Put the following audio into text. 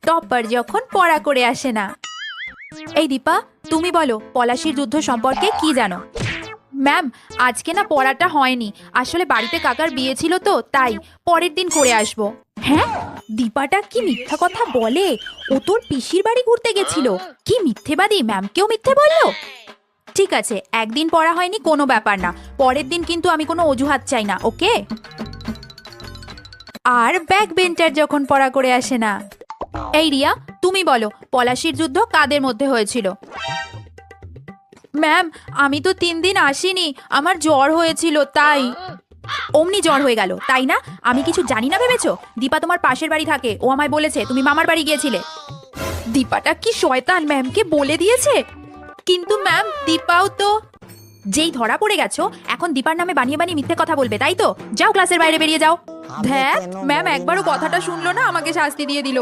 Topper যখন পড়া করে আসে না। এই দীপা, তুমি বলো পলাশির যুদ্ধ সম্পর্কে কি জানো? ম্যাম, আজকে না পড়াটা হয়নি, আসলে বাড়িতে কাকার বিয়ে ছিল তো তাই পরের দিন করে আসবো। হ্যাঁ, দীপাটা কি মিথ্যা কথা বলে? ও তোর পিসির বাড়ি ঘুরতে গেছিল। কি মিথ্যেবাদী, ম্যামকেও মিথ্যে বললো। ঠিক আছে, একদিন পড়া হয়নি কোনো ব্যাপার না, পরের দিন কিন্তু আমি কোনো অজুহাত চাই না, ওকে? আর ব্যাক বেঞ্চার যখন পড়া করে আসে না। এই রিয়া, তুমি বলো পলাশির যুদ্ধ কাদের মধ্যে হয়েছিল? ম্যাম, আমি তো 3 দিন আসিনি, আমার জ্বর হয়েছিল তাই। অমনি জ্বর হয়ে গেল তাই না? আমি কিছু জানি না ভেবেছো? দীপা তোমার পাশের বাড়ি থাকে, ও আমায় বলেছে তুমি মামার বাড়ি গিয়েছিলে। দীপাটা কি শয়তান, ম্যামকে বলে দিয়েছে। কিন্তু ম্যাম, দীপাও তো যেই ধরা পড়ে গেছো, এখন দীপার নামে বানিয়ে বানিয়ে মিথ্যে কথা বলবে তাই তো? যাও ক্লাসের বাইরে বেরিয়ে যাও। ধ্যাত, ম্যাম একবারও কথাটা শুনলো না, আমাকে শাস্তি দিয়ে দিল।